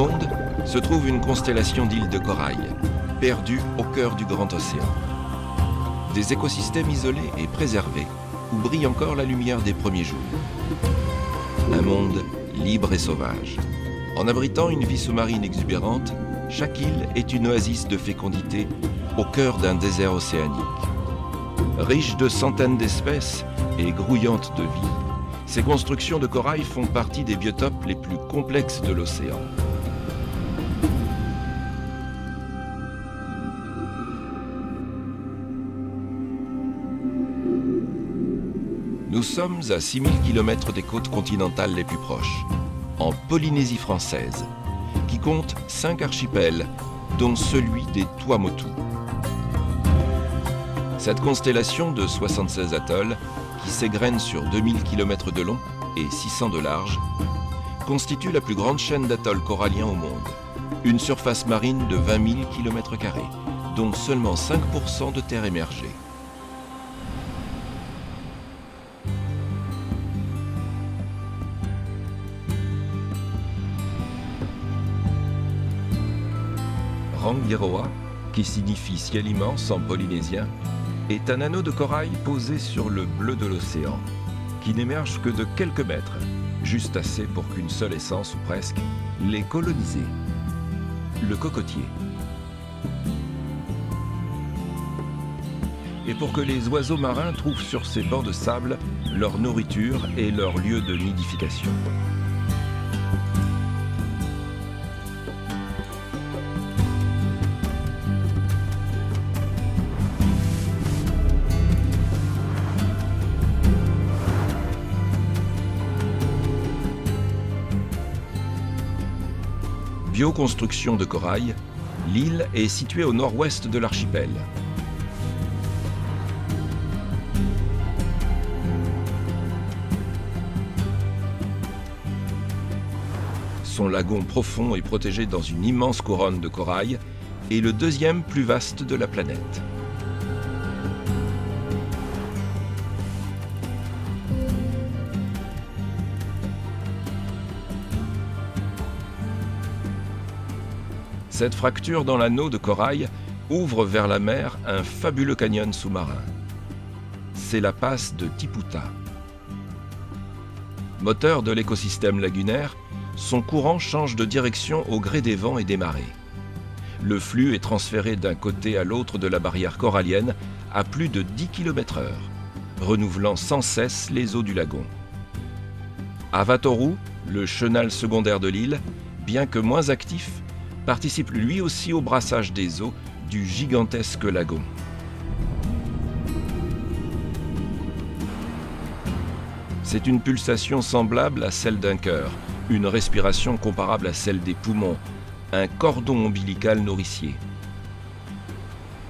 monde se trouve une constellation d'îles de corail, perdues au cœur du grand océan. Des écosystèmes isolés et préservés, où brille encore la lumière des premiers jours. Un monde libre et sauvage. En abritant une vie sous-marine exubérante, chaque île est une oasis de fécondité au cœur d'un désert océanique. Riche de centaines d'espèces et grouillante de vie, ces constructions de corail font partie des biotopes les plus complexes de l'océan. Nous sommes à 6000 km des côtes continentales les plus proches, en Polynésie française, qui compte 5 archipels, dont celui des Tuamotu. Cette constellation de 76 atolls, qui s'égrène sur 2000 km de long et 600 de large, constitue la plus grande chaîne d'atolls coralliens au monde. Une surface marine de 20 000 km², dont seulement 5% de terre émergée. Rangiroa, qui signifie ciel immense en polynésien, est un anneau de corail posé sur le bleu de l'océan, qui n'émerge que de quelques mètres, juste assez pour qu'une seule essence, ou presque, l'ait colonisé. Le cocotier. Et pour que les oiseaux marins trouvent sur ces bancs de sable leur nourriture et leur lieu de nidification. Bioconstruction de corail, l'île est située au nord-ouest de l'archipel. Son lagon profond est protégé dans une immense couronne de corail et le deuxième plus vaste de la planète. Cette fracture dans l'anneau de corail ouvre vers la mer un fabuleux canyon sous-marin. C'est la passe de Tiputa. Moteur de l'écosystème lagunaire, son courant change de direction au gré des vents et des marées. Le flux est transféré d'un côté à l'autre de la barrière corallienne à plus de 10 km/h, renouvelant sans cesse les eaux du lagon. Avatoru, le chenal secondaire de l'île, bien que moins actif, participe lui aussi au brassage des eaux du gigantesque lagon. C'est une pulsation semblable à celle d'un cœur, une respiration comparable à celle des poumons, un cordon ombilical nourricier.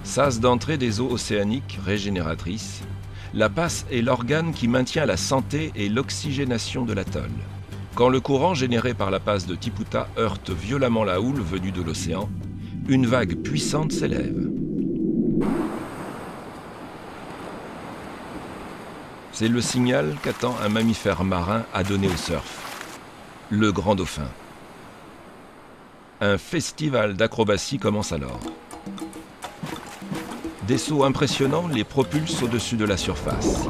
Sas d'entrée des eaux océaniques régénératrices, la passe est l'organe qui maintient la santé et l'oxygénation de l'atoll. Quand le courant généré par la passe de Tiputa heurte violemment la houle venue de l'océan, une vague puissante s'élève. C'est le signal qu'attend un mammifère marin à donner au surf, le grand dauphin. Un festival d'acrobatie commence alors. Des sauts impressionnants les propulsent au-dessus de la surface.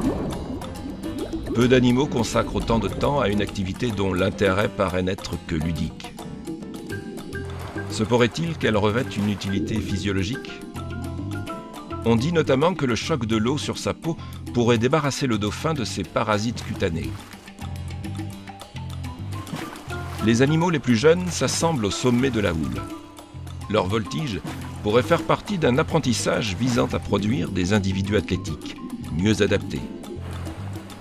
Peu d'animaux consacrent autant de temps à une activité dont l'intérêt paraît n'être que ludique. Se pourrait-il qu'elle revête une utilité physiologique? On dit notamment que le choc de l'eau sur sa peau pourrait débarrasser le dauphin de ses parasites cutanés. Les animaux les plus jeunes s'assemblent au sommet de la houle. Leur voltige pourrait faire partie d'un apprentissage visant à produire des individus athlétiques, mieux adaptés.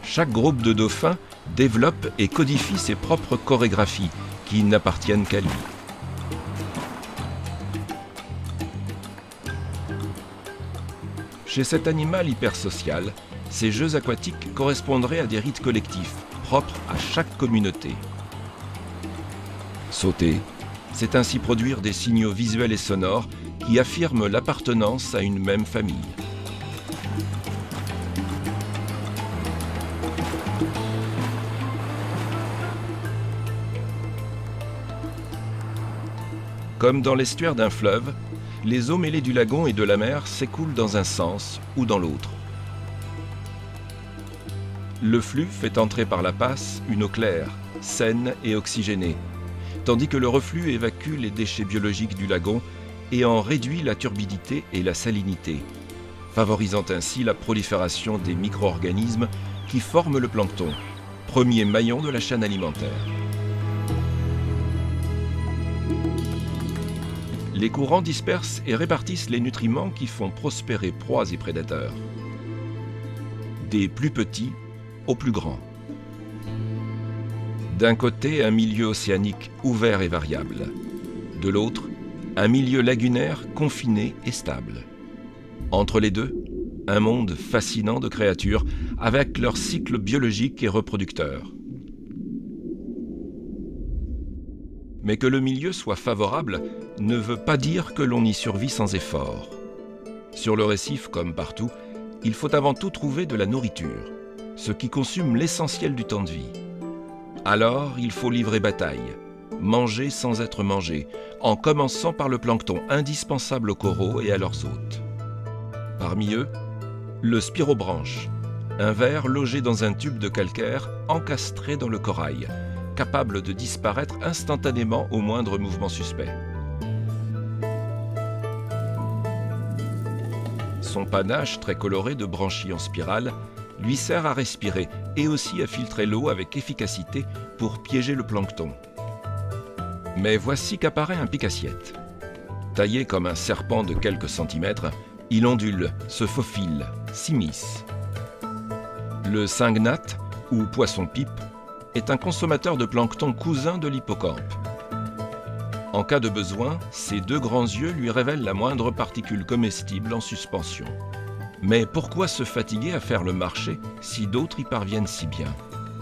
Chaque groupe de dauphins développe et codifie ses propres chorégraphies qui n'appartiennent qu'à lui. Chez cet animal hypersocial, ces jeux aquatiques correspondraient à des rites collectifs propres à chaque communauté. Sauter, c'est ainsi produire des signaux visuels et sonores qui affirment l'appartenance à une même famille. Comme dans l'estuaire d'un fleuve, les eaux mêlées du lagon et de la mer s'écoulent dans un sens ou dans l'autre. Le flux fait entrer par la passe une eau claire, saine et oxygénée, tandis que le reflux évacue les déchets biologiques du lagon et en réduit la turbidité et la salinité, favorisant ainsi la prolifération des micro-organismes qui forment le plancton, premier maillon de la chaîne alimentaire. Les courants dispersent et répartissent les nutriments qui font prospérer proies et prédateurs, des plus petits aux plus grands. D'un côté, un milieu océanique ouvert et variable. De l'autre, un milieu lagunaire confiné et stable. Entre les deux, un monde fascinant de créatures avec leur cycle biologique et reproducteur. Mais que le milieu soit favorable ne veut pas dire que l'on y survit sans effort. Sur le récif, comme partout, il faut avant tout trouver de la nourriture, ce qui consume l'essentiel du temps de vie. Alors, il faut livrer bataille, manger sans être mangé, en commençant par le plancton indispensable aux coraux et à leurs hôtes. Parmi eux, le spirobranche, un ver logé dans un tube de calcaire encastré dans le corail, capable de disparaître instantanément au moindre mouvement suspect. Son panache très coloré de branchies en spirale lui sert à respirer et aussi à filtrer l'eau avec efficacité pour piéger le plancton. Mais voici qu'apparaît un pique-assiette. Taillé comme un serpent de quelques centimètres, il ondule, se faufile, s'immisce. Le syngnathe, ou poisson-pipe, est un consommateur de plancton cousin de l'hippocampe. En cas de besoin, ses deux grands yeux lui révèlent la moindre particule comestible en suspension. Mais pourquoi se fatiguer à faire le marché si d'autres y parviennent si bien?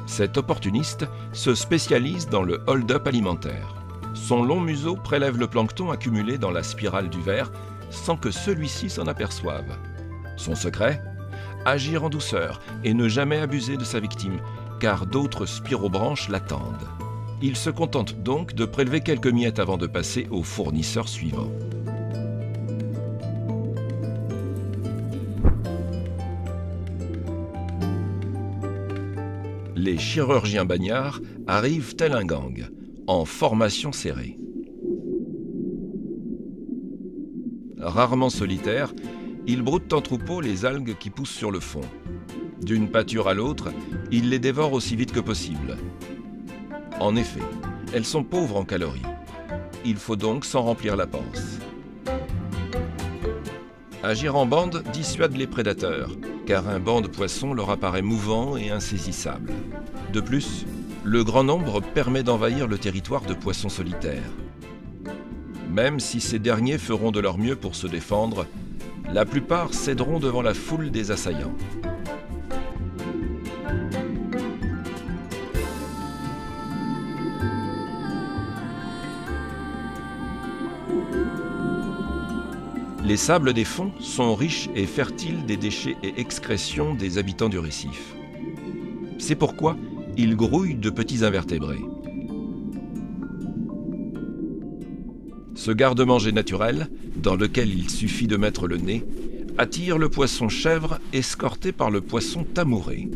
Cet opportuniste se spécialise dans le hold-up alimentaire. Son long museau prélève le plancton accumulé dans la spirale du ver sans que celui-ci s'en aperçoive. Son secret? Agir en douceur et ne jamais abuser de sa victime, car d'autres spirobranches l'attendent. Il se contente donc de prélever quelques miettes avant de passer au fournisseur suivant. Les chirurgiens bagnards arrivent tel un gang, en formation serrée. Rarement solitaires, ils broutent en troupeau les algues qui poussent sur le fond. D'une pâture à l'autre, ils les dévorent aussi vite que possible. En effet, elles sont pauvres en calories. Il faut donc s'en remplir la panse. Agir en bande dissuade les prédateurs, car un banc de poissons leur apparaît mouvant et insaisissable. De plus, le grand nombre permet d'envahir le territoire de poissons solitaires. Même si ces derniers feront de leur mieux pour se défendre, la plupart céderont devant la foule des assaillants. Les sables des fonds sont riches et fertiles des déchets et excrétions des habitants du récif. C'est pourquoi ils grouillent de petits invertébrés. Ce garde-manger naturel, dans lequel il suffit de mettre le nez, attire le poisson chèvre escorté par le poisson tamouré.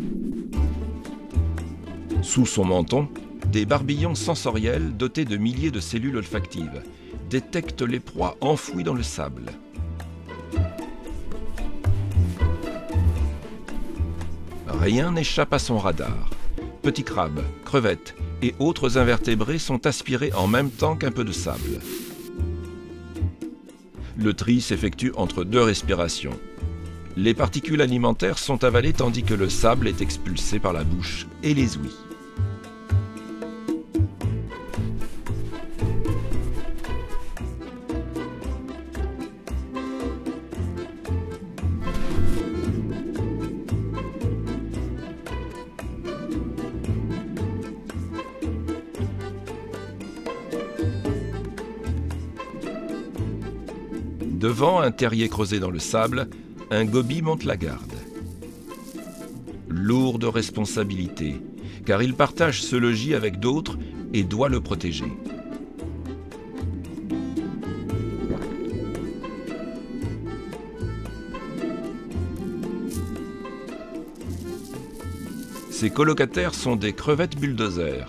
Sous son menton, des barbillons sensoriels dotés de milliers de cellules olfactives détectent les proies enfouies dans le sable. Rien n'échappe à son radar. Petits crabes, crevettes et autres invertébrés sont aspirés en même temps qu'un peu de sable. Le tri s'effectue entre deux respirations. Les particules alimentaires sont avalées tandis que le sable est expulsé par la bouche et les ouïes. Devant un terrier creusé dans le sable, un goby monte la garde. Lourde responsabilité, car il partage ce logis avec d'autres et doit le protéger. Ses colocataires sont des crevettes bulldozers.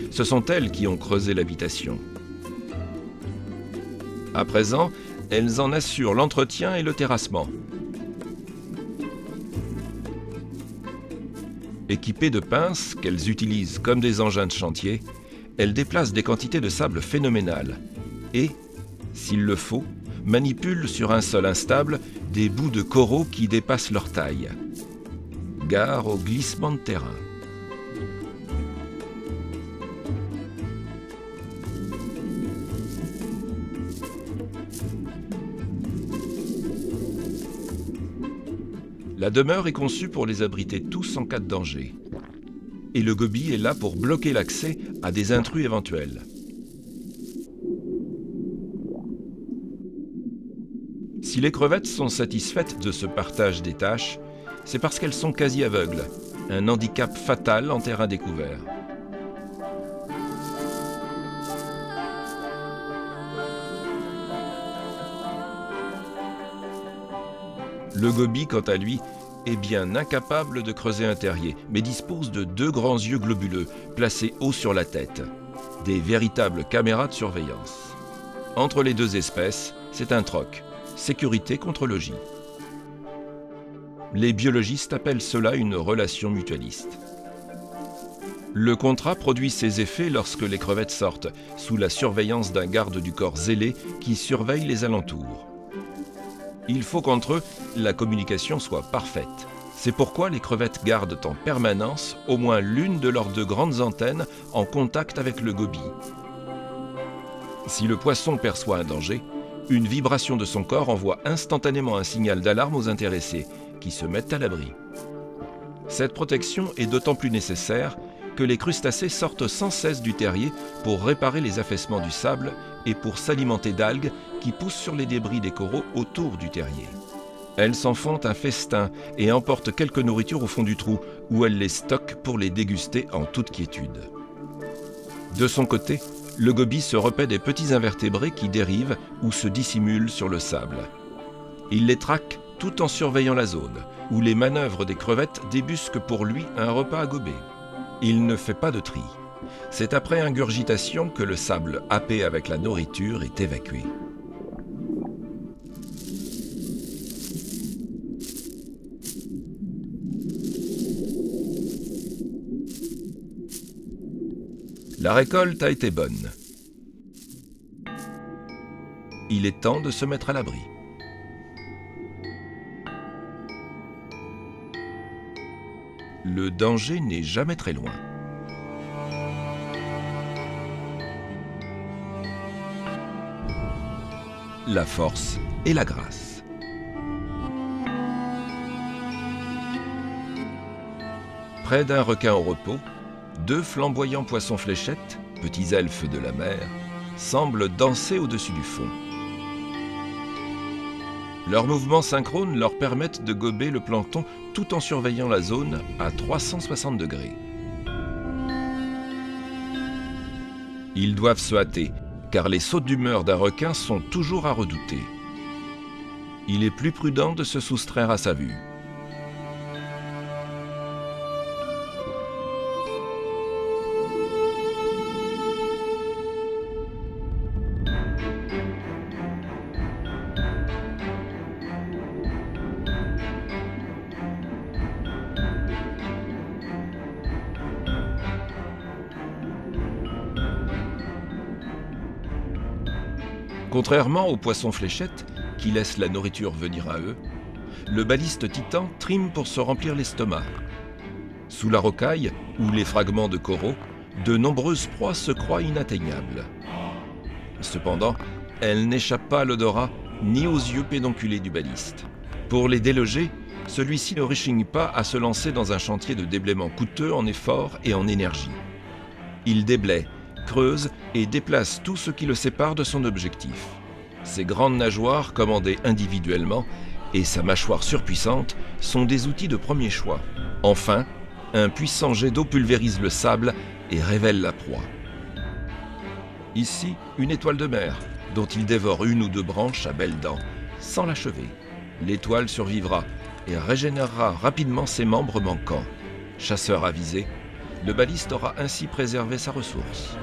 Ce sont elles qui ont creusé l'habitation. À présent, elles en assurent l'entretien et le terrassement. Équipées de pinces qu'elles utilisent comme des engins de chantier, elles déplacent des quantités de sable phénoménales et, s'il le faut, manipulent sur un sol instable des bouts de coraux qui dépassent leur taille. Gare au glissement de terrain. La demeure est conçue pour les abriter tous en cas de danger. Et le goby est là pour bloquer l'accès à des intrus éventuels. Si les crevettes sont satisfaites de ce partage des tâches, c'est parce qu'elles sont quasi aveugles, un handicap fatal en terrain découvert. Le goby, quant à lui, est bien incapable de creuser un terrier, mais dispose de 2 grands yeux globuleux, placés haut sur la tête. Des véritables caméras de surveillance. Entre les deux espèces, c'est un troc. Sécurité contre logis. Les biologistes appellent cela une relation mutualiste. Le contrat produit ses effets lorsque les crevettes sortent, sous la surveillance d'un garde du corps zélé qui surveille les alentours. Il faut qu'entre eux, la communication soit parfaite. C'est pourquoi les crevettes gardent en permanence au moins l'une de leurs 2 grandes antennes en contact avec le goby. Si le poisson perçoit un danger, une vibration de son corps envoie instantanément un signal d'alarme aux intéressés, qui se mettent à l'abri. Cette protection est d'autant plus nécessaire que les crustacés sortent sans cesse du terrier pour réparer les affaissements du sable et pour s'alimenter d'algues qui poussent sur les débris des coraux autour du terrier. Elles s'en font un festin et emportent quelques nourritures au fond du trou, où elles les stockent pour les déguster en toute quiétude. De son côté, le goby se repaît des petits invertébrés qui dérivent ou se dissimulent sur le sable. Il les traque tout en surveillant la zone, où les manœuvres des crevettes débusquent pour lui un repas à gober. Il ne fait pas de tri. C'est après ingurgitation que le sable happé avec la nourriture est évacué. La récolte a été bonne. Il est temps de se mettre à l'abri. Le danger n'est jamais très loin. La force et la grâce. Près d'un requin au repos, 2 flamboyants poissons fléchettes, petits elfes de la mer, semblent danser au-dessus du fond. Leurs mouvements synchrones leur permettent de gober le plancton tout en surveillant la zone à 360 degrés. Ils doivent se hâter, car les sautes d'humeur d'un requin sont toujours à redouter. Il est plus prudent de se soustraire à sa vue. Contrairement aux poissons fléchettes, qui laissent la nourriture venir à eux, le baliste titan trime pour se remplir l'estomac. Sous la rocaille ou les fragments de coraux, de nombreuses proies se croient inatteignables. Cependant, elles n'échappent pas à l'odorat ni aux yeux pédonculés du baliste. Pour les déloger, celui-ci ne rechigne pas à se lancer dans un chantier de déblaiement coûteux en efforts et en énergie. Il déblaie, creuse et déplace tout ce qui le sépare de son objectif. Ses grandes nageoires, commandées individuellement, et sa mâchoire surpuissante sont des outils de premier choix. Enfin, un puissant jet d'eau pulvérise le sable et révèle la proie. Ici, une étoile de mer, dont il dévore 1 ou 2 branches à belles dents, sans l'achever. L'étoile survivra et régénérera rapidement ses membres manquants. Chasseur avisé, le baliste aura ainsi préservé sa ressource.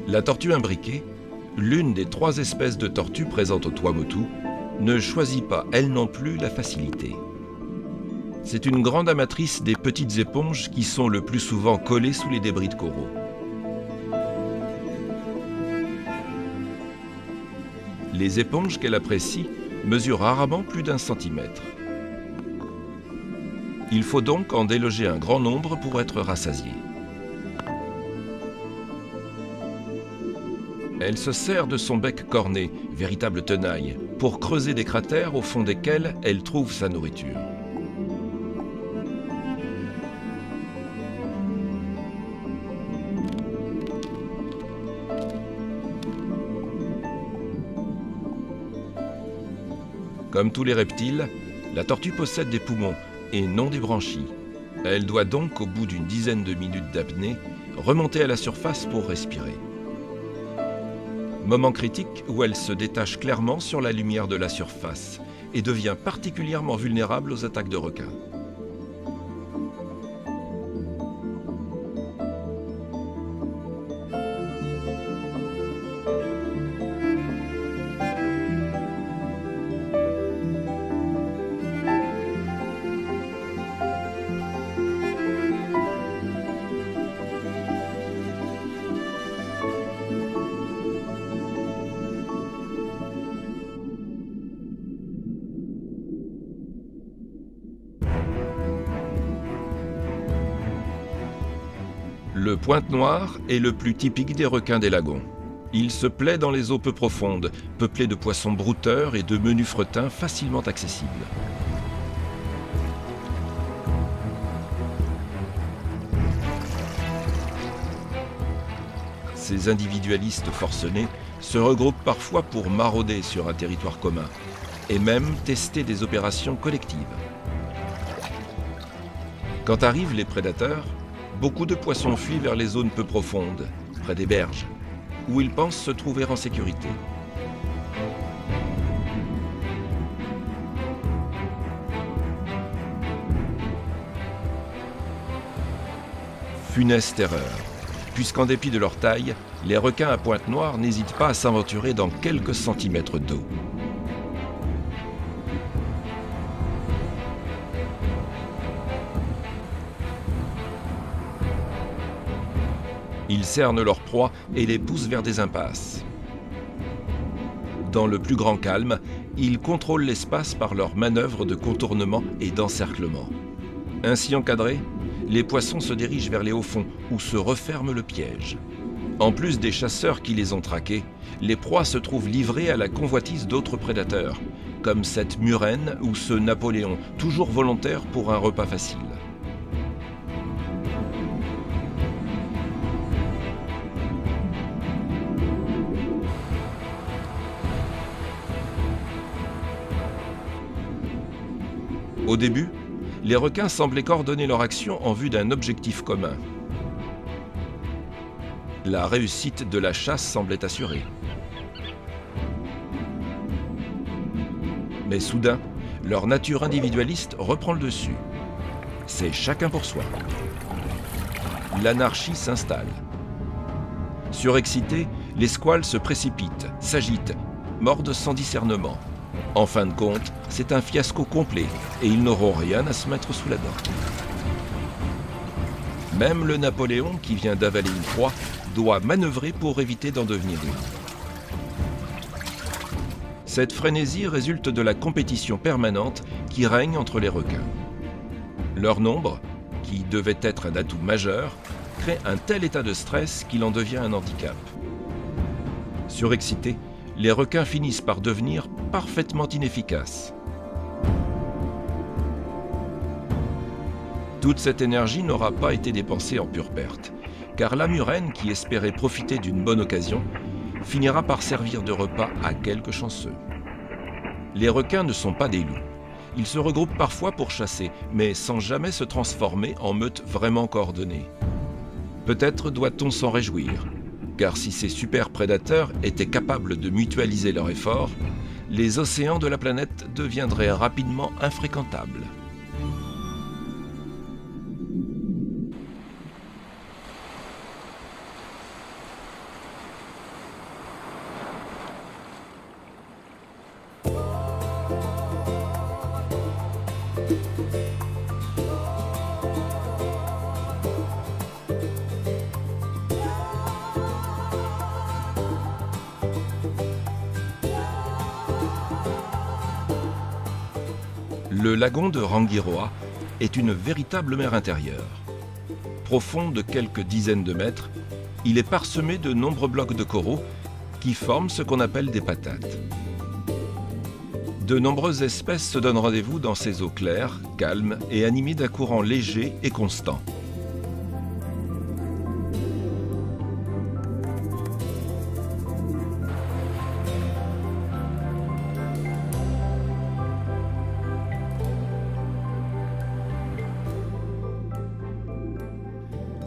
La tortue imbriquée, l'une des 3 espèces de tortues présentes au Tuamotu, ne choisit pas, elle non plus, la facilité. C'est une grande amatrice des petites éponges qui sont le plus souvent collées sous les débris de coraux. Les éponges qu'elle apprécie mesurent rarement plus d'1 centimètre. Il faut donc en déloger un grand nombre pour être rassasié. Elle se sert de son bec corné, véritable tenaille, pour creuser des cratères au fond desquels elle trouve sa nourriture. Comme tous les reptiles, la tortue possède des poumons et non des branchies. Elle doit donc, au bout d'une dizaine de minutes d'apnée, remonter à la surface pour respirer. Moment critique où elle se détache clairement sur la lumière de la surface et devient particulièrement vulnérable aux attaques de requins. Le pointe-noir est le plus typique des requins des lagons. Il se plaît dans les eaux peu profondes, peuplées de poissons brouteurs et de menus fretins facilement accessibles. Ces individualistes forcenés se regroupent parfois pour marauder sur un territoire commun et même tester des opérations collectives. Quand arrivent les prédateurs, beaucoup de poissons fuient vers les zones peu profondes, près des berges, où ils pensent se trouver en sécurité. Funeste erreur, puisqu'en dépit de leur taille, les requins à pointe noire n'hésitent pas à s'aventurer dans quelques centimètres d'eau. Ils cernent leurs proies et les poussent vers des impasses. Dans le plus grand calme, ils contrôlent l'espace par leurs manœuvres de contournement et d'encerclement. Ainsi encadrés, les poissons se dirigent vers les hauts fonds où se referme le piège. En plus des chasseurs qui les ont traqués, les proies se trouvent livrées à la convoitise d'autres prédateurs, comme cette murène ou ce Napoléon, toujours volontaire pour un repas facile. Au début, les requins semblaient coordonner leur action en vue d'un objectif commun. La réussite de la chasse semblait assurée. Mais soudain, leur nature individualiste reprend le dessus. C'est chacun pour soi. L'anarchie s'installe. Surexcités, les squales se précipitent, s'agitent, mordent sans discernement. En fin de compte, c'est un fiasco complet et ils n'auront rien à se mettre sous la dent. Même le Napoléon, qui vient d'avaler une proie, doit manœuvrer pour éviter d'en devenir une. Cette frénésie résulte de la compétition permanente qui règne entre les requins. Leur nombre, qui devait être un atout majeur, crée un tel état de stress qu'il en devient un handicap. Surexcités, les requins finissent par devenir parfaitement inefficaces. Toute cette énergie n'aura pas été dépensée en pure perte, car la murène, qui espérait profiter d'une bonne occasion, finira par servir de repas à quelques chanceux. Les requins ne sont pas des loups. Ils se regroupent parfois pour chasser, mais sans jamais se transformer en meute vraiment coordonnée. Peut-être doit-on s'en réjouir, car si ces super prédateurs étaient capables de mutualiser leurs efforts, les océans de la planète deviendraient rapidement infréquentables. Le lagon de Rangiroa est une véritable mer intérieure. Profond de quelques dizaines de mètres, il est parsemé de nombreux blocs de coraux qui forment ce qu'on appelle des patates. De nombreuses espèces se donnent rendez-vous dans ces eaux claires, calmes et animées d'un courant léger et constant.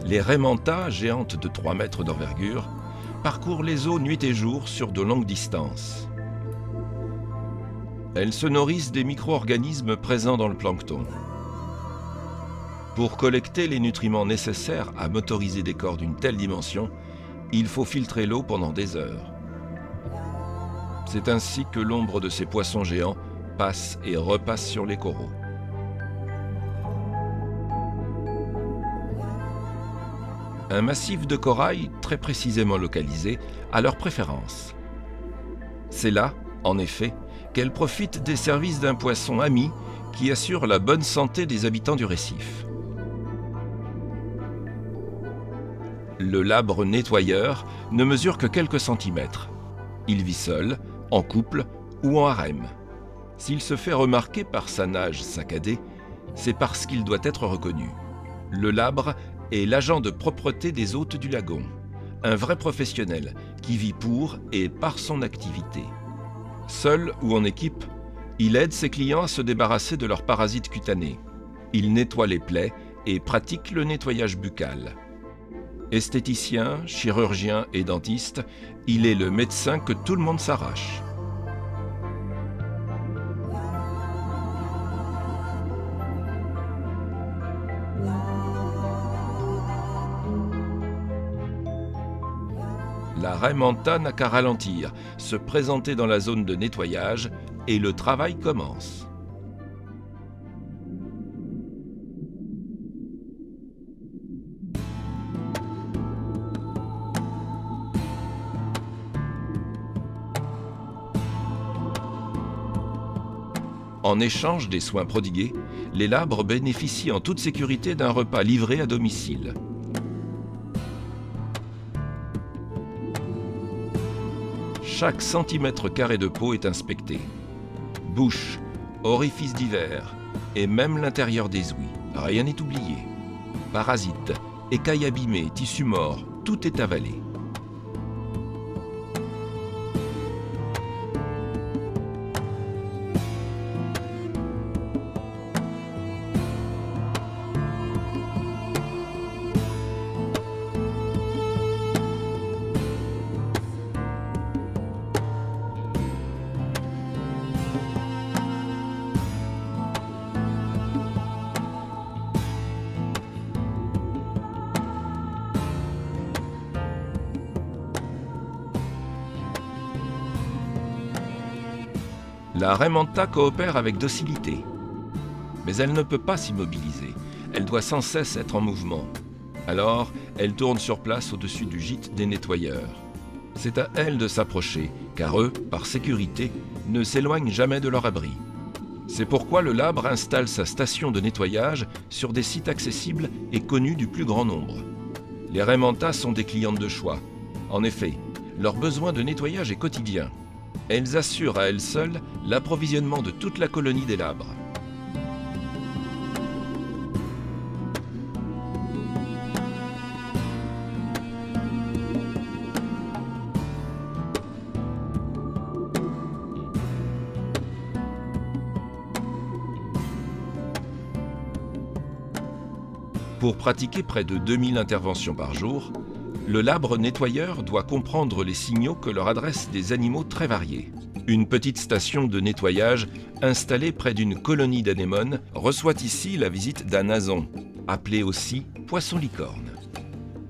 Les raies manta, géantes de 3 mètres d'envergure, parcourent les eaux nuit et jour sur de longues distances. Elles se nourrissent des micro-organismes présents dans le plancton. Pour collecter les nutriments nécessaires à motoriser des corps d'une telle dimension, il faut filtrer l'eau pendant des heures. C'est ainsi que l'ombre de ces poissons géants passe et repasse sur les coraux. Un massif de corail très précisément localisé a leur préférence. C'est là, en effet, qu'elles profitent des services d'un poisson ami qui assure la bonne santé des habitants du récif. Le labre nettoyeur ne mesure que quelques centimètres. Il vit seul, en couple ou en harem. S'il se fait remarquer par sa nage saccadée, c'est parce qu'il doit être reconnu. Le labre est l'agent de propreté des hôtes du lagon, un vrai professionnel qui vit pour et par son activité. Seul ou en équipe, il aide ses clients à se débarrasser de leurs parasites cutanés. Il nettoie les plaies et pratique le nettoyage buccal. Esthéticien, chirurgien et dentiste, il est le médecin que tout le monde s'arrache. La raie manta n'a qu'à ralentir, se présenter dans la zone de nettoyage et le travail commence. En échange des soins prodigués, les labres bénéficient en toute sécurité d'un repas livré à domicile. Chaque centimètre carré de peau est inspecté. Bouche, orifices divers et même l'intérieur des ouïes, rien n'est oublié. Parasites, écailles abîmées, tissus morts, tout est avalé. La raie manta coopère avec docilité, mais elle ne peut pas s'immobiliser, elle doit sans cesse être en mouvement. Alors, elle tourne sur place au-dessus du gîte des nettoyeurs. C'est à elle de s'approcher, car eux, par sécurité, ne s'éloignent jamais de leur abri. C'est pourquoi le labre installe sa station de nettoyage sur des sites accessibles et connus du plus grand nombre. Les raies manta sont des clientes de choix. En effet, leur besoin de nettoyage est quotidien. Elles assurent à elles seules l'approvisionnement de toute la colonie des labres. Pour pratiquer près de 2000 interventions par jour, le labre nettoyeur doit comprendre les signaux que leur adressent des animaux très variés. Une petite station de nettoyage installée près d'une colonie d'anémones reçoit ici la visite d'un nason, appelé aussi poisson-licorne.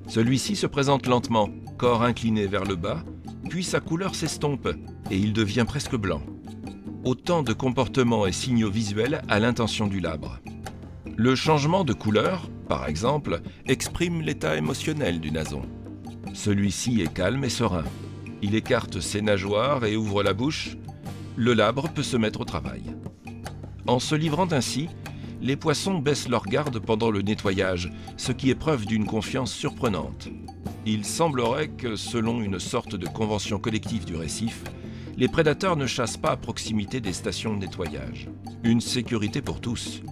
Celui-ci se présente lentement, corps incliné vers le bas, puis sa couleur s'estompe et il devient presque blanc. Autant de comportements et signaux visuels à l'intention du labre. Le changement de couleur, par exemple, exprime l'état émotionnel du nason. Celui-ci est calme et serein. Il écarte ses nageoires et ouvre la bouche. Le labre peut se mettre au travail. En se livrant ainsi, les poissons baissent leur garde pendant le nettoyage, ce qui est preuve d'une confiance surprenante. Il semblerait que, selon une sorte de convention collective du récif, les prédateurs ne chassent pas à proximité des stations de nettoyage. Une sécurité pour tous,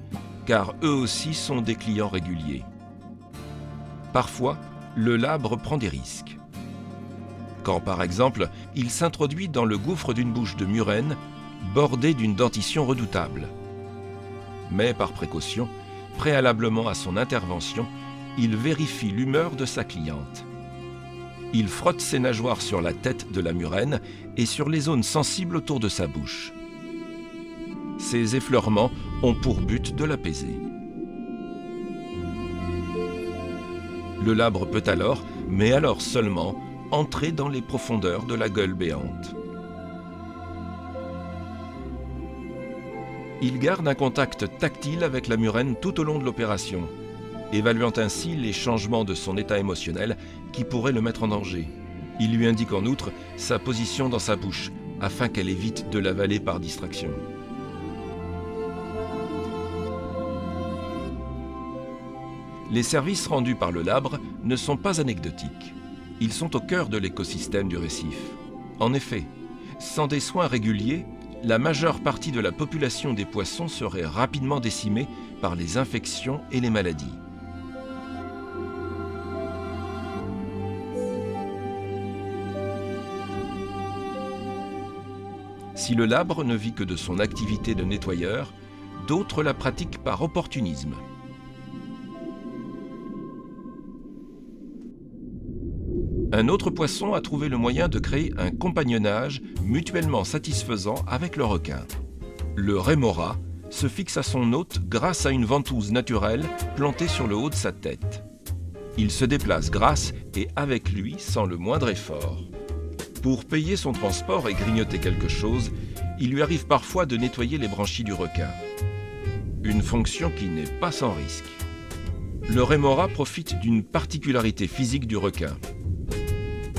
car eux aussi sont des clients réguliers. Parfois, le labre prend des risques. Quand, par exemple, il s'introduit dans le gouffre d'une bouche de murène bordée d'une dentition redoutable. Mais par précaution, préalablement à son intervention, il vérifie l'humeur de sa cliente. Il frotte ses nageoires sur la tête de la murène et sur les zones sensibles autour de sa bouche. Ces effleurements ont pour but de l'apaiser. Le labre peut alors, mais alors seulement, entrer dans les profondeurs de la gueule béante. Il garde un contact tactile avec la murène tout au long de l'opération, évaluant ainsi les changements de son état émotionnel qui pourraient le mettre en danger. Il lui indique en outre sa position dans sa bouche, afin qu'elle évite de l'avaler par distraction. Les services rendus par le labre ne sont pas anecdotiques. Ils sont au cœur de l'écosystème du récif. En effet, sans des soins réguliers, la majeure partie de la population des poissons serait rapidement décimée par les infections et les maladies. Si le labre ne vit que de son activité de nettoyeur, d'autres la pratiquent par opportunisme. Un autre poisson a trouvé le moyen de créer un compagnonnage mutuellement satisfaisant avec le requin. Le rémora se fixe à son hôte grâce à une ventouse naturelle plantée sur le haut de sa tête. Il se déplace grâce et avec lui sans le moindre effort. Pour payer son transport et grignoter quelque chose, il lui arrive parfois de nettoyer les branchies du requin. Une fonction qui n'est pas sans risque. Le rémora profite d'une particularité physique du requin.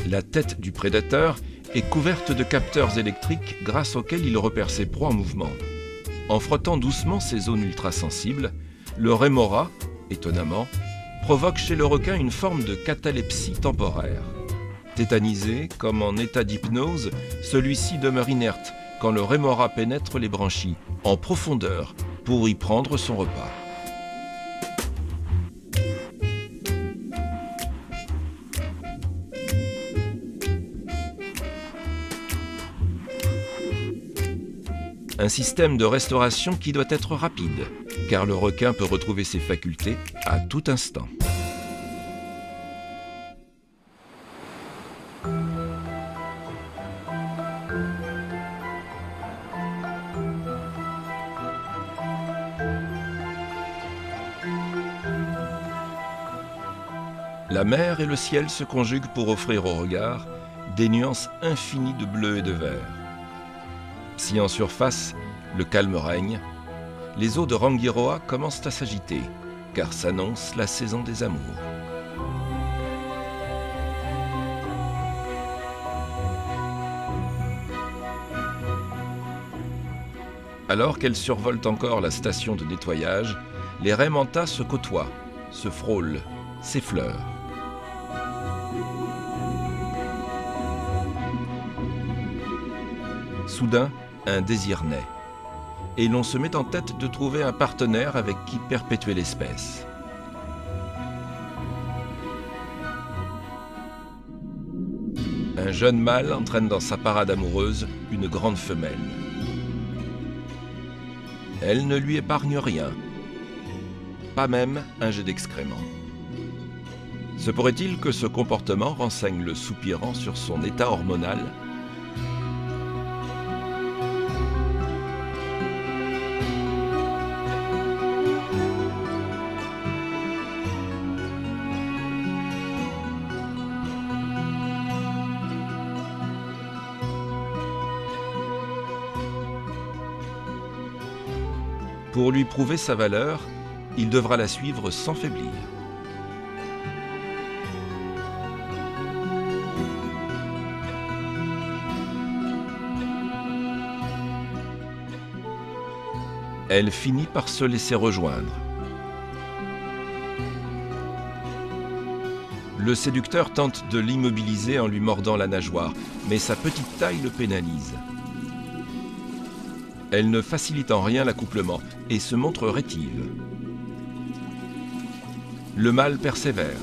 La tête du prédateur est couverte de capteurs électriques grâce auxquels il repère ses proies en mouvement. En frottant doucement ces zones ultrasensibles, le rémora, étonnamment, provoque chez le requin une forme de catalepsie temporaire. Tétanisé, comme en état d'hypnose, celui-ci demeure inerte quand le rémora pénètre les branchies, en profondeur, pour y prendre son repas. Un système de restauration qui doit être rapide, car le requin peut retrouver ses facultés à tout instant. La mer et le ciel se conjuguent pour offrir au regard des nuances infinies de bleu et de vert. Si en surface, le calme règne, les eaux de Rangiroa commencent à s'agiter, car s'annonce la saison des amours. Alors qu'elles survolent encore la station de nettoyage, les raies mantas se côtoient, se frôlent, s'effleurent. Soudain, un désir naît, et l'on se met en tête de trouver un partenaire avec qui perpétuer l'espèce. Un jeune mâle entraîne dans sa parade amoureuse une grande femelle. Elle ne lui épargne rien. pas même un jet d'excréments. Se pourrait-il que ce comportement renseigne le soupirant sur son état hormonal ? Pour lui prouver sa valeur, il devra la suivre sans faiblir. Elle finit par se laisser rejoindre. Le séducteur tente de l'immobiliser en lui mordant la nageoire, mais sa petite taille le pénalise. Elle ne facilite en rien l'accouplement et se montre rétive. Le mâle persévère.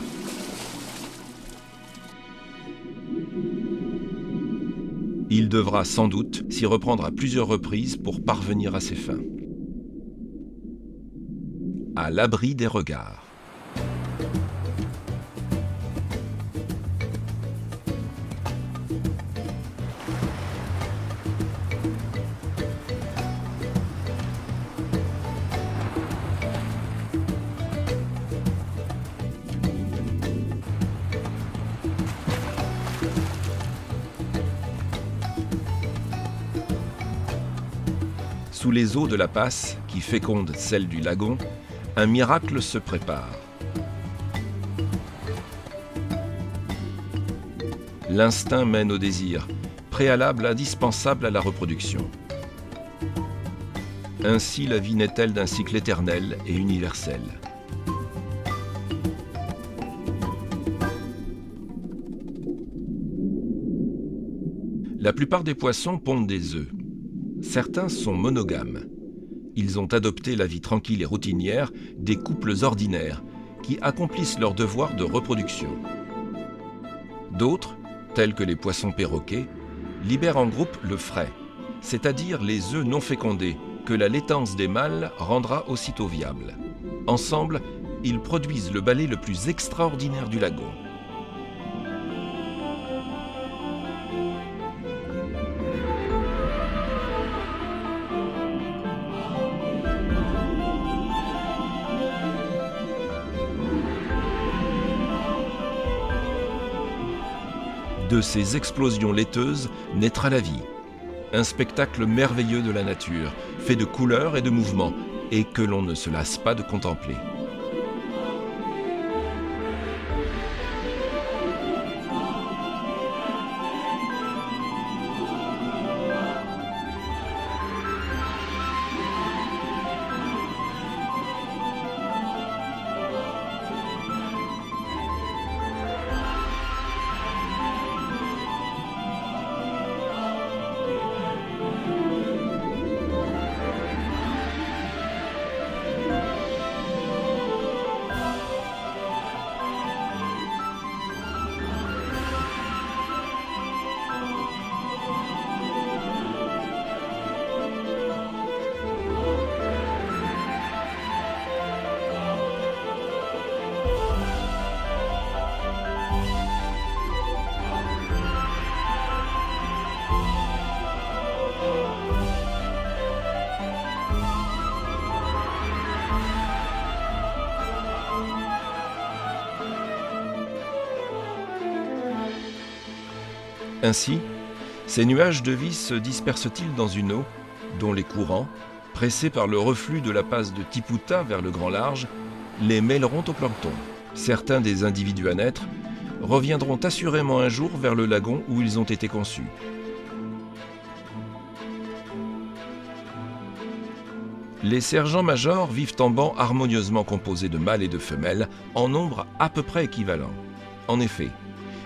Il devra sans doute s'y reprendre à plusieurs reprises pour parvenir à ses fins. À l'abri des regards. Sous les eaux de la Passe, qui fécondent celles du lagon, un miracle se prépare. L'instinct mène au désir, préalable indispensable à la reproduction. Ainsi la vie naît-elle d'un cycle éternel et universel. La plupart des poissons pondent des œufs. Certains sont monogames. Ils ont adopté la vie tranquille et routinière des couples ordinaires qui accomplissent leur devoir de reproduction. D'autres, tels que les poissons perroquets, libèrent en groupe le frai, c'est-à-dire les œufs non fécondés que la laitance des mâles rendra aussitôt viables. Ensemble, ils produisent le balai le plus extraordinaire du lagon. De ces explosions laiteuses naîtra la vie, un spectacle merveilleux de la nature, fait de couleurs et de mouvements, et que l'on ne se lasse pas de contempler. Ainsi, ces nuages de vie se dispersent-ils dans une eau dont les courants, pressés par le reflux de la passe de Tipouta vers le grand large, les mêleront au plancton. Certains des individus à naître reviendront assurément un jour vers le lagon où ils ont été conçus. Les sergents-majors vivent en bancs harmonieusement composés de mâles et de femelles, en nombre à peu près équivalent. En effet,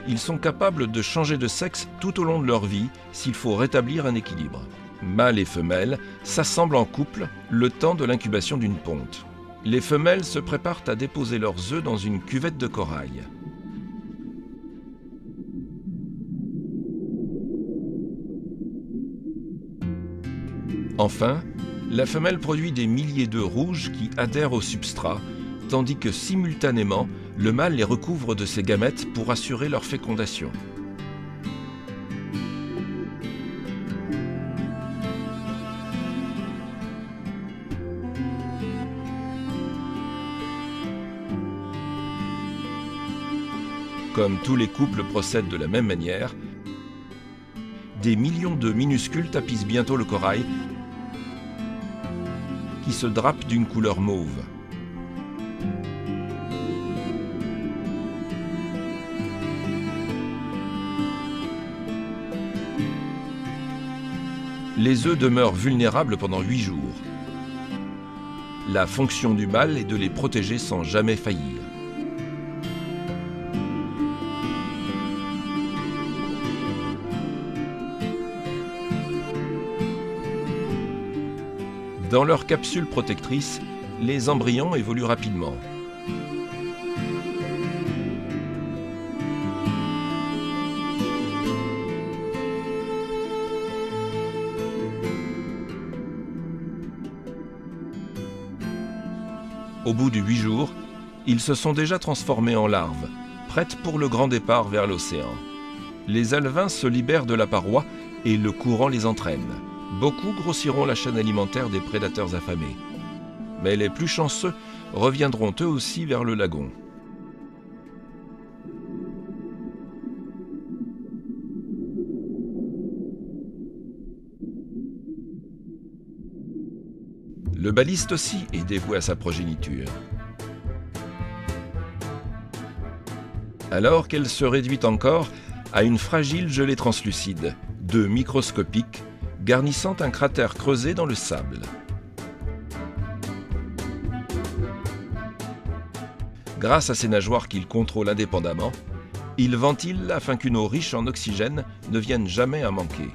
ils sont capables de changer de sexe tout au long de leur vie s'il faut rétablir un équilibre. Mâles et femelles s'assemblent en couple le temps de l'incubation d'une ponte. Les femelles se préparent à déposer leurs œufs dans une cuvette de corail. Enfin, la femelle produit des milliers d'œufs rouges qui adhèrent au substrat tandis que simultanément, le mâle les recouvre de ses gamètes pour assurer leur fécondation. Comme tous les couples procèdent de la même manière, des millions de minuscules tapissent bientôt le corail qui se drape d'une couleur mauve. Les œufs demeurent vulnérables pendant 8 jours. La fonction du mâle est de les protéger sans jamais faillir. Dans leur capsule protectrice, les embryons évoluent rapidement. Au bout de 8 jours, ils se sont déjà transformés en larves, prêtes pour le grand départ vers l'océan. Les alevins se libèrent de la paroi et le courant les entraîne. Beaucoup grossiront la chaîne alimentaire des prédateurs affamés. Mais les plus chanceux reviendront eux aussi vers le lagon. Le baliste aussi est dévoué à sa progéniture. Alors qu'elle se réduit encore à une fragile gelée translucide, d'œufs microscopiques, garnissant un cratère creusé dans le sable. Grâce à ses nageoires qu'il contrôle indépendamment, il ventile afin qu'une eau riche en oxygène ne vienne jamais à manquer.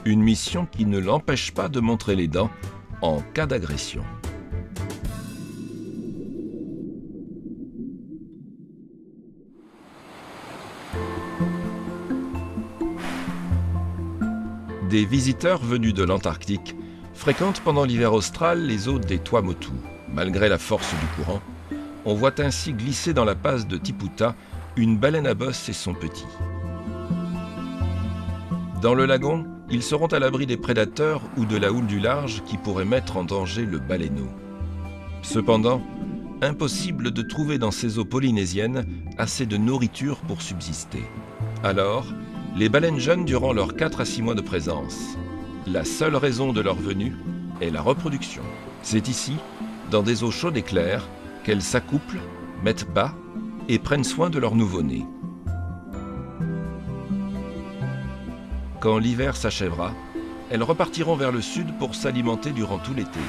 Une mission qui ne l'empêche pas de montrer les dents en cas d'agression. Des visiteurs venus de l'Antarctique fréquentent pendant l'hiver austral les eaux des Tuamotu. Malgré la force du courant, on voit ainsi glisser dans la passe de Tiputa une baleine à bosse et son petit. Dans le lagon, ils seront à l'abri des prédateurs ou de la houle du large qui pourrait mettre en danger le baleineau. Cependant, impossible de trouver dans ces eaux polynésiennes assez de nourriture pour subsister. Alors, les baleines jeûnent durant leurs 4 à 6 mois de présence. La seule raison de leur venue est la reproduction. C'est ici, dans des eaux chaudes et claires, qu'elles s'accouplent, mettent bas et prennent soin de leur nouveau-né. Quand l'hiver s'achèvera, elles repartiront vers le sud pour s'alimenter durant tout l'été.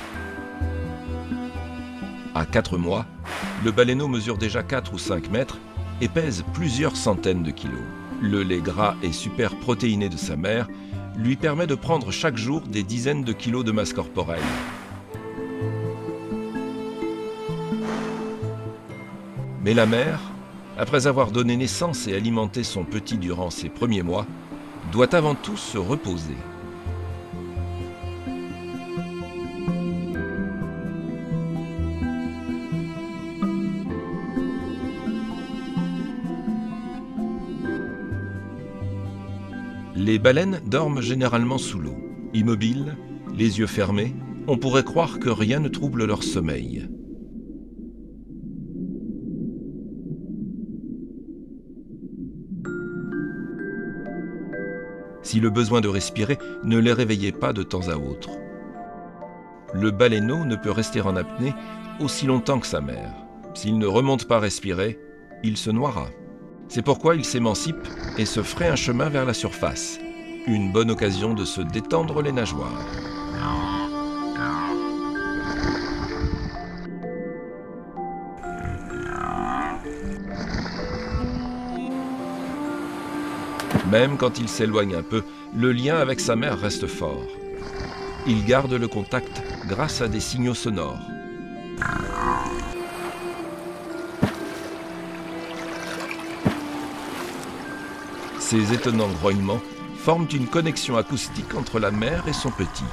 À 4 mois, le baleineau mesure déjà 4 ou 5 mètres et pèse plusieurs centaines de kilos. Le lait gras et super protéiné de sa mère lui permet de prendre chaque jour des dizaines de kilos de masse corporelle. Mais la mère, après avoir donné naissance et alimenté son petit durant ses premiers mois, doit avant tout se reposer. Les baleines dorment généralement sous l'eau. Immobiles, les yeux fermés, on pourrait croire que rien ne trouble leur sommeil. Si le besoin de respirer ne les réveillait pas de temps à autre. Le baleineau ne peut rester en apnée aussi longtemps que sa mère. S'il ne remonte pas respirer, il se noiera. C'est pourquoi il s'émancipe et se ferait un chemin vers la surface. Une bonne occasion de se détendre les nageoires. Même quand il s'éloigne un peu, le lien avec sa mère reste fort. Il garde le contact grâce à des signaux sonores. Ces étonnants grognements forment une connexion acoustique entre la mère et son petit.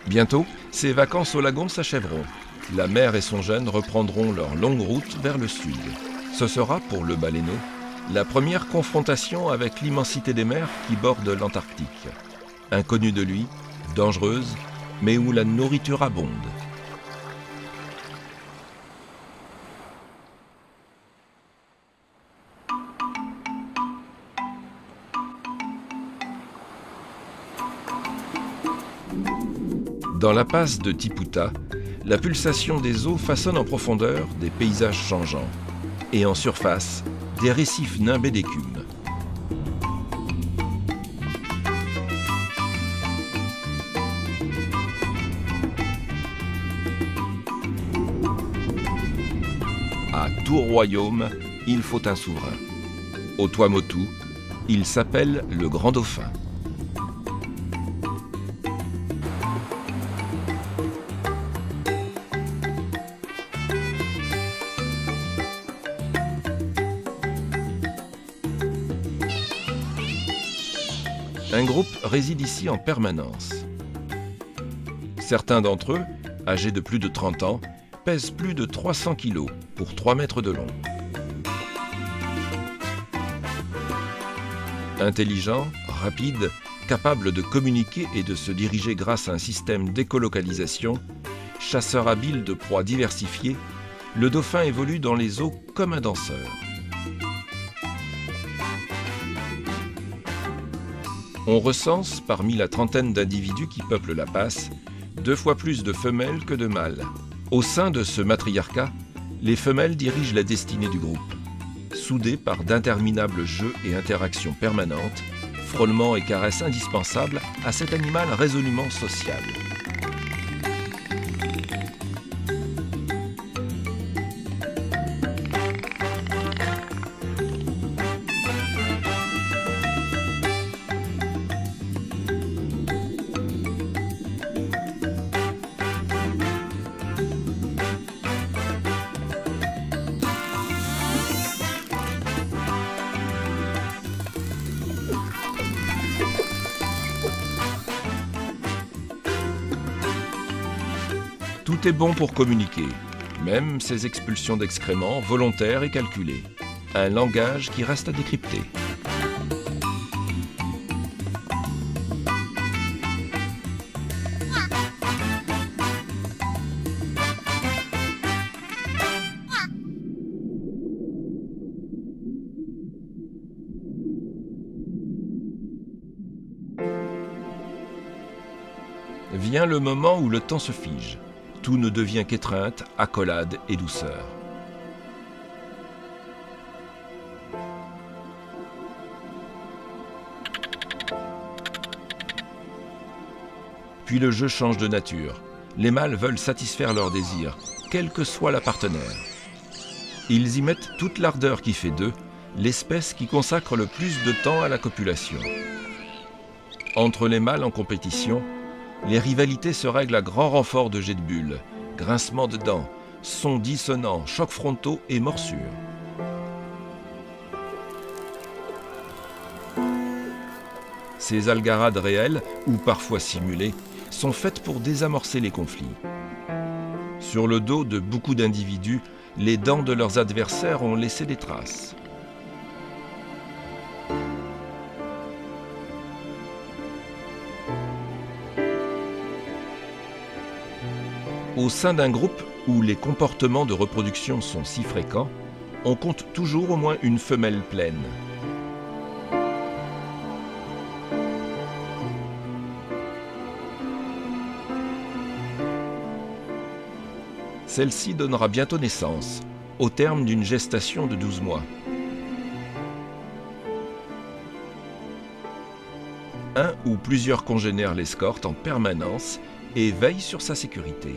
Bientôt, ces vacances au lagon s'achèveront. La mère et son jeune reprendront leur longue route vers le sud. Ce sera, pour le baleineau, la première confrontation avec l'immensité des mers qui bordent l'Antarctique. Inconnue de lui, dangereuse, mais où la nourriture abonde. Dans la passe de Tiputa, la pulsation des eaux façonne en profondeur des paysages changeants et en surface, des récifs nimbés d'écume. À tout royaume, il faut un souverain. Au Tuamotu, il s'appelle le Grand Dauphin. Un groupe réside ici en permanence. Certains d'entre eux, âgés de plus de 30 ans, pèsent plus de 300 kg pour 3 mètres de long. Intelligents, rapides, capables de communiquer et de se diriger grâce à un système d'écolocalisation, chasseur habile de proies diversifiées, le dauphin évolue dans les eaux comme un danseur. On recense, parmi la trentaine d'individus qui peuplent la passe, 2 fois plus de femelles que de mâles. Au sein de ce matriarcat, les femelles dirigent la destinée du groupe. Soudées par d'interminables jeux et interactions permanentes, frôlements et caresses indispensables à cet animal résolument social. Tout est bon pour communiquer, même ces expulsions d'excréments volontaires et calculées. Un langage qui reste à décrypter. Vient le moment où le temps se fige. Tout ne devient qu'étreinte, accolade et douceur. Puis le jeu change de nature. Les mâles veulent satisfaire leurs désirs, quelle que soit la partenaire. Ils y mettent toute l'ardeur qui fait d'eux l'espèce qui consacre le plus de temps à la copulation. Entre les mâles en compétition, les rivalités se règlent à grand renfort de jets de bulles, grincements de dents, sons dissonants, chocs frontaux et morsures. Ces algarades réelles, ou parfois simulées, sont faites pour désamorcer les conflits. Sur le dos de beaucoup d'individus, les dents de leurs adversaires ont laissé des traces. Au sein d'un groupe où les comportements de reproduction sont si fréquents, on compte toujours au moins une femelle pleine. Celle-ci donnera bientôt naissance, au terme d'une gestation de 12 mois. Un ou plusieurs congénères l'escortent en permanence et veillent sur sa sécurité.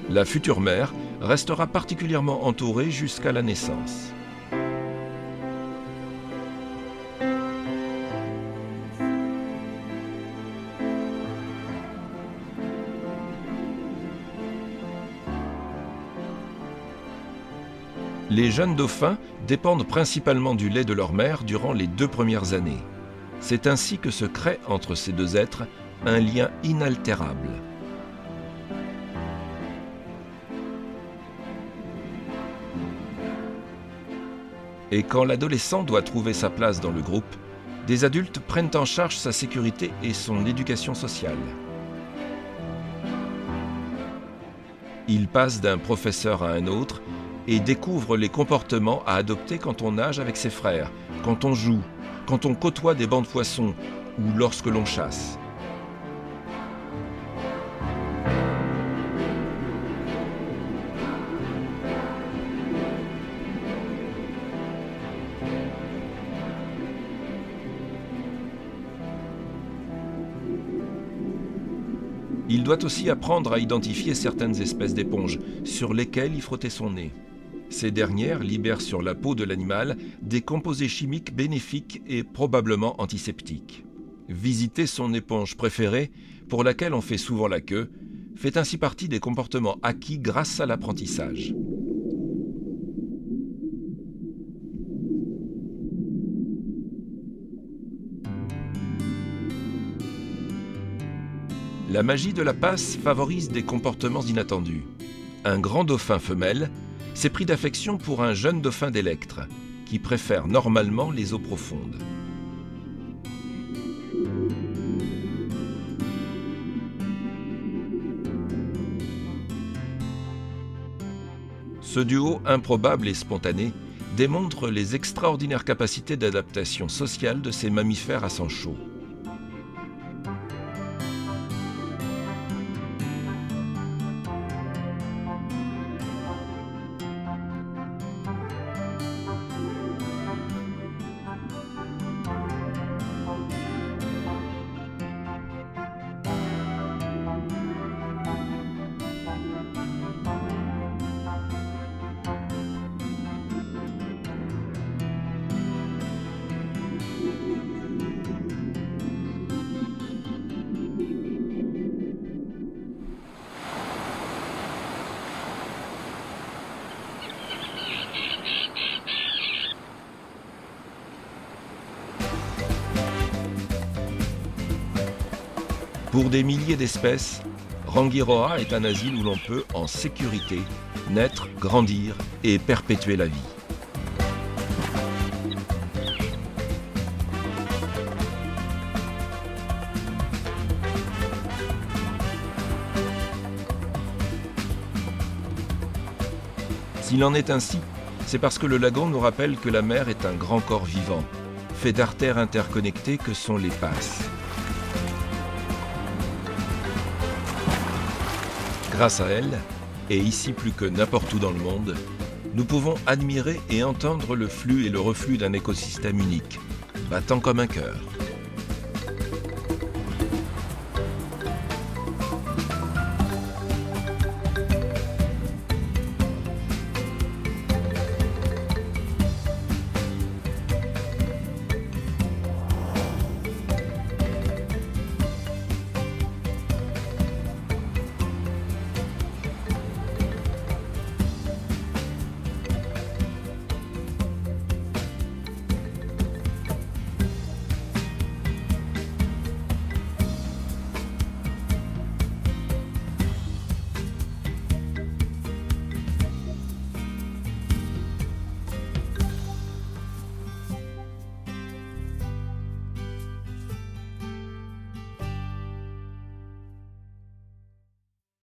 La future mère restera particulièrement entourée jusqu'à la naissance. Les jeunes dauphins dépendent principalement du lait de leur mère durant les 2 premières années. C'est ainsi que se crée entre ces deux êtres un lien inaltérable. Et quand l'adolescent doit trouver sa place dans le groupe, des adultes prennent en charge sa sécurité et son éducation sociale. Il passe d'un professeur à un autre et découvre les comportements à adopter quand on nage avec ses frères, quand on joue, quand on côtoie des bancs de poissons ou lorsque l'on chasse. Il doit aussi apprendre à identifier certaines espèces d'éponges sur lesquelles y frotter son nez. Ces dernières libèrent sur la peau de l'animal des composés chimiques bénéfiques et probablement antiseptiques. Visiter son éponge préférée, pour laquelle on fait souvent la queue, fait ainsi partie des comportements acquis grâce à l'apprentissage. La magie de la passe favorise des comportements inattendus. Un grand dauphin femelle s'est pris d'affection pour un jeune dauphin d'électre, qui préfère normalement les eaux profondes. Ce duo improbable et spontané démontre les extraordinaires capacités d'adaptation sociale de ces mammifères à sang chaud. Pour des milliers d'espèces, Rangiroa est un asile où l'on peut, en sécurité, naître, grandir et perpétuer la vie. S'il en est ainsi, c'est parce que le lagon nous rappelle que la mer est un grand corps vivant, fait d'artères interconnectées que sont les passes. Grâce à elle, et ici plus que n'importe où dans le monde, nous pouvons admirer et entendre le flux et le reflux d'un écosystème unique, battant comme un cœur.